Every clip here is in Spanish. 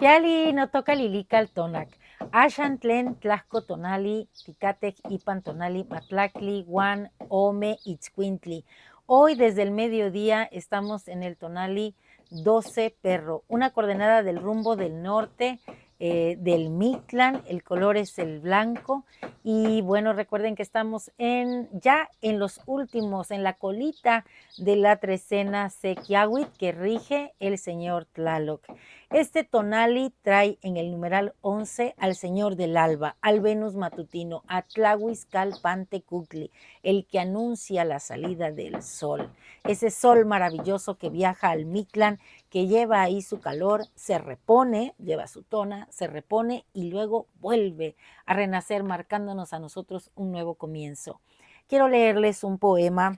Piali no toca lilical tonac. Ashan tlen tlasco tonali, ticatec ipan tonali, matlacli, guan, ome, itzcuintli. Hoy desde el mediodía estamos en el tonali 12 Perro, una coordenada del rumbo del norte del Mictlán, el color es el blanco y bueno, recuerden que estamos ya en los últimos, en la colita de la trecena Sequiahuit que rige el señor Tlaloc. Este tonali trae en el numeral 11 al señor del alba, al Venus matutino, a Tlahuizcalpantecuhtli, el que anuncia la salida del sol. Ese sol maravilloso que viaja al Mictlán, que lleva ahí su calor, se repone, lleva su tona, se repone y luego vuelve a renacer marcándonos a nosotros un nuevo comienzo. Quiero leerles un poema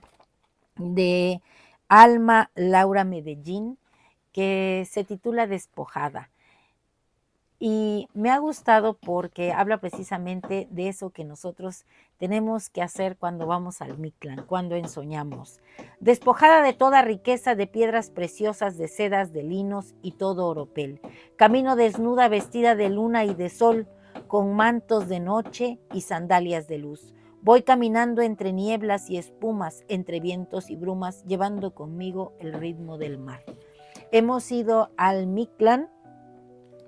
de Alma Laura Medellín que se titula Despojada. Y me ha gustado porque habla precisamente de eso que nosotros tenemos que hacer cuando vamos al Mictlán, cuando ensoñamos. Despojada de toda riqueza de piedras preciosas, de sedas, de linos y todo oropel. Camino desnuda, vestida de luna y de sol, con mantos de noche y sandalias de luz. Voy caminando entre nieblas y espumas, entre vientos y brumas, llevando conmigo el ritmo del mar. Hemos ido al Mictlán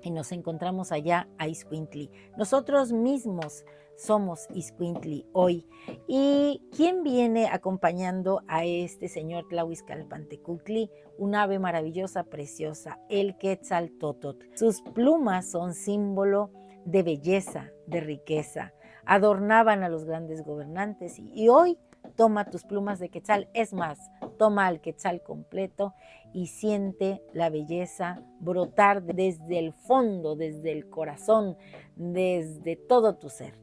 y nos encontramos allá a Ixcuintli. Nosotros mismos somos Ixcuintli hoy. ¿Y quién viene acompañando a este señor Tlahuizcalpantecuhtli? Un ave maravillosa, preciosa, el Quetzaltótotl. Sus plumas son símbolo de belleza, de riqueza. Adornaban a los grandes gobernantes y hoy toma tus plumas de quetzal, es más, toma al quetzal completo y siente la belleza brotar desde el fondo, desde el corazón, desde todo tu ser.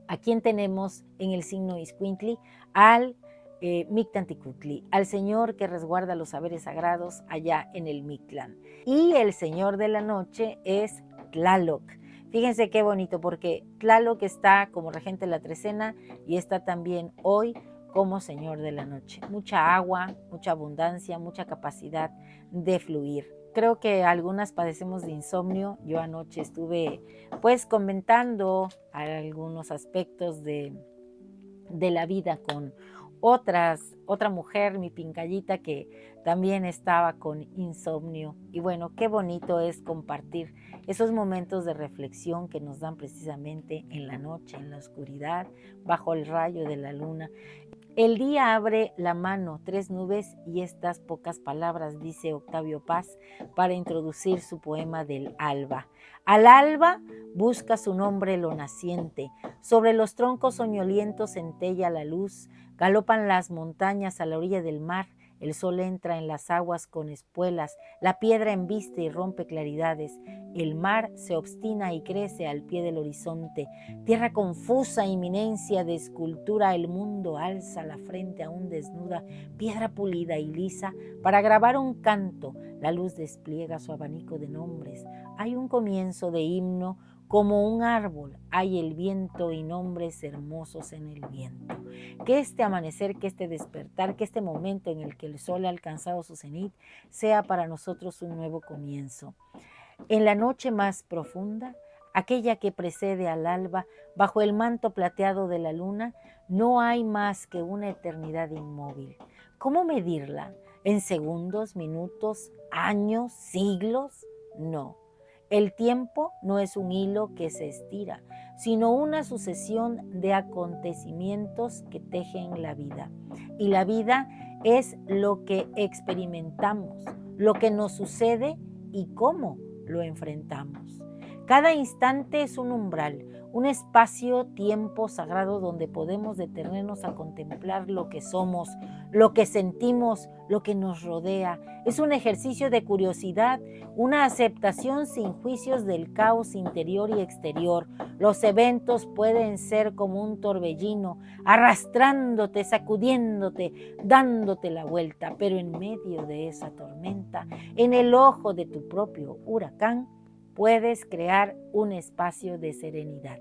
¿A quién tenemos en el signo Ixcuintli? Al Mictanticuhtli, al señor que resguarda los saberes sagrados allá en el Mictlán. Y el señor de la noche es Tlaloc. Fíjense qué bonito, porque Tlaloc está como regente de la trecena y está también hoy como señor de la noche. Mucha agua, mucha abundancia, mucha capacidad de fluir. Creo que algunas padecemos de insomnio. Yo anoche estuve pues comentando algunos aspectos de la vida con otra mujer, mi pincallita, que también estaba con insomnio. Y bueno, qué bonito es compartir esos momentos de reflexión que nos dan precisamente en la noche, en la oscuridad, bajo el rayo de la luna. El día abre la mano, 3 nubes y estas pocas palabras, dice Octavio Paz, para introducir su poema del alba. Al alba busca su nombre lo naciente, sobre los troncos soñolientos centella la luz, galopan las montañas a la orilla del mar, el sol entra en las aguas con espuelas, la piedra embiste y rompe claridades, el mar se obstina y crece al pie del horizonte, tierra confusa, inminencia de escultura, el mundo alza la frente aún desnuda, piedra pulida y lisa, para grabar un canto, la luz despliega su abanico de nombres, hay un comienzo de himno, como un árbol, hay el viento y nombres hermosos en el viento. Que este amanecer, que este despertar, que este momento en el que el sol ha alcanzado su cenit, sea para nosotros un nuevo comienzo. En la noche más profunda, aquella que precede al alba, bajo el manto plateado de la luna, no hay más que una eternidad inmóvil. ¿Cómo medirla? ¿En segundos, minutos, años, siglos? No. El tiempo no es un hilo que se estira, sino una sucesión de acontecimientos que tejen la vida. Y la vida es lo que experimentamos, lo que nos sucede y cómo lo enfrentamos. Cada instante es un umbral, un espacio-tiempo sagrado donde podemos detenernos a contemplar lo que somos, lo que sentimos, lo que nos rodea. Es un ejercicio de curiosidad, una aceptación sin juicios del caos interior y exterior. Los eventos pueden ser como un torbellino, arrastrándote, sacudiéndote, dándote la vuelta, pero en medio de esa tormenta, en el ojo de tu propio huracán, puedes crear un espacio de serenidad.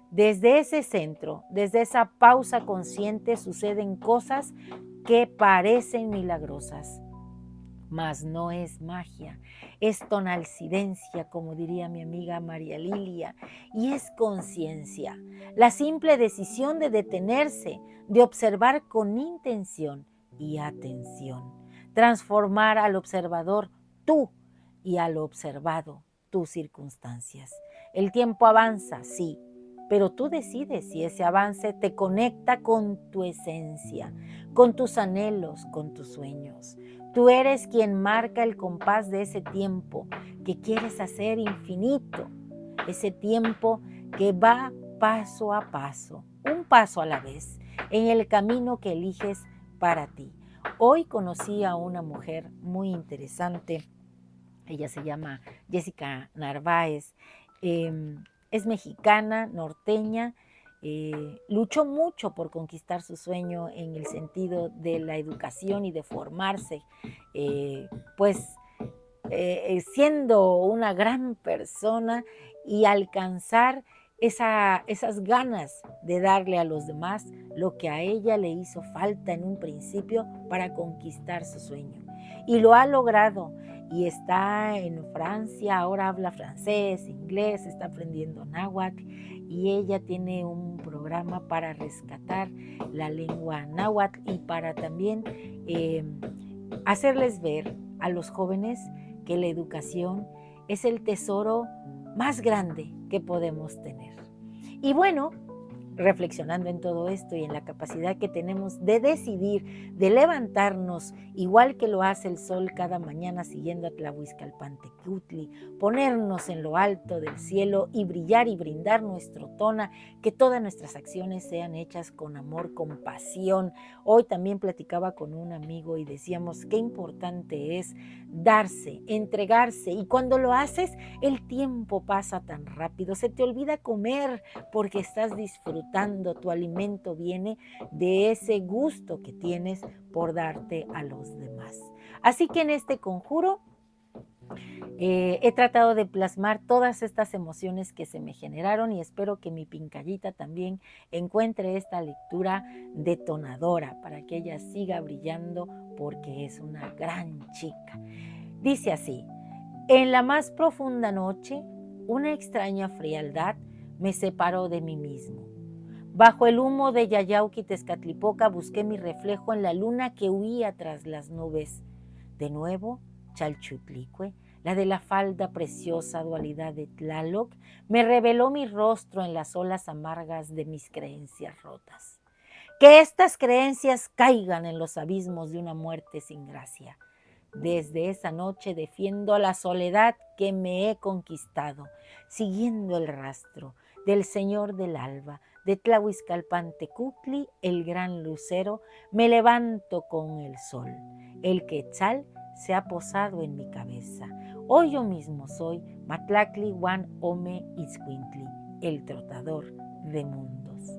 Desde ese centro, desde esa pausa consciente, suceden cosas que parecen milagrosas. mas no es magia, es tonalcidencia, como diría mi amiga María Lilia, y es conciencia, la simple decisión de detenerse, de observar con intención y atención, transformar al observador tú y a lo observado tus circunstancias. El tiempo avanza, sí, pero tú decides si ese avance te conecta con tu esencia, con tus anhelos, con tus sueños. Tú eres quien marca el compás de ese tiempo que quieres hacer infinito, ese tiempo que va paso a paso, un paso a la vez, en el camino que eliges para ti. Hoy conocí a una mujer muy interesante. Ella se llama Jessica Narváez, es mexicana, norteña, luchó mucho por conquistar su sueño en el sentido de la educación y de formarse, eh, pues siendo una gran persona y alcanzar esas ganas de darle a los demás lo que a ella le hizo falta en un principio para conquistar su sueño. Y lo ha logrado y está en Francia, ahora habla francés, inglés, está aprendiendo náhuatl y ella tiene un programa para rescatar la lengua náhuatl y para también hacerles ver a los jóvenes que la educación es el tesoro más grande que podemos tener. Y bueno, reflexionando en todo esto y en la capacidad que tenemos de decidir, de levantarnos, igual que lo hace el sol cada mañana siguiendo a Tlahuizcalpantecutli, ponernos en lo alto del cielo y brillar y brindar nuestro tona, que todas nuestras acciones sean hechas con amor, con pasión. Hoy también platicaba con un amigo y decíamos qué importante es darse, entregarse, y cuando lo haces, el tiempo pasa tan rápido, se te olvida comer porque estás disfrutando. Tu alimento viene de ese gusto que tienes por darte a los demás. Así que en este conjuro he tratado de plasmar todas estas emociones que se me generaron y espero que mi pincallita también encuentre esta lectura detonadora para que ella siga brillando porque es una gran chica. Dice así: en la más profunda noche, una extraña frialdad me separó de mí mismo. Bajo el humo de Yayauqui Tezcatlipoca busqué mi reflejo en la luna que huía tras las nubes. De nuevo, Chalchutlicue, la de la falda preciosa dualidad de Tlaloc, me reveló mi rostro en las olas amargas de mis creencias rotas. Que estas creencias caigan en los abismos de una muerte sin gracia. Desde esa noche defiendo a la soledad que me he conquistado, siguiendo el rastro del Señor del Alba, de Tlahuizcalpantecutli, el gran lucero, me levanto con el sol. El quetzal se ha posado en mi cabeza. Hoy yo mismo soy Matlacli Huan Ome Itzcuintli, el trotador de mundos.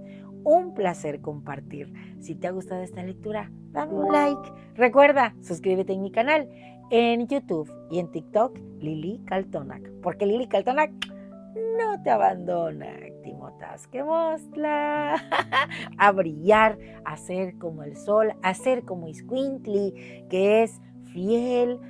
Un placer compartir. Si te ha gustado esta lectura, dame un like. Recuerda, suscríbete en mi canal en YouTube y en TikTok, Lili Kaltonak, porque Lili Kaltonak no te abandona, Timotas, que mostla a brillar, a ser como el sol, a ser como Iscuintli, que es fiel,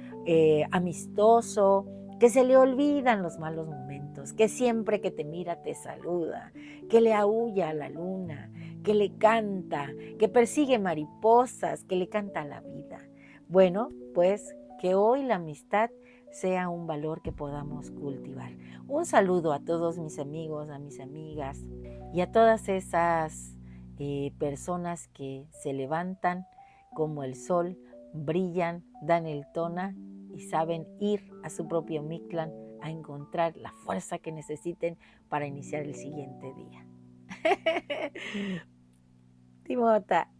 amistoso, que se le olvidan los malos momentos, que siempre que te mira te saluda, que le aúlla a la luna, que le canta, que persigue mariposas, que le canta a la vida. Bueno, pues que hoy la amistad sea un valor que podamos cultivar. Un saludo a todos mis amigos, a mis amigas y a todas esas personas que se levantan como el sol, brillan, dan el tona y saben ir a su propio Mictlán a encontrar la fuerza que necesiten para iniciar el siguiente día. Timota.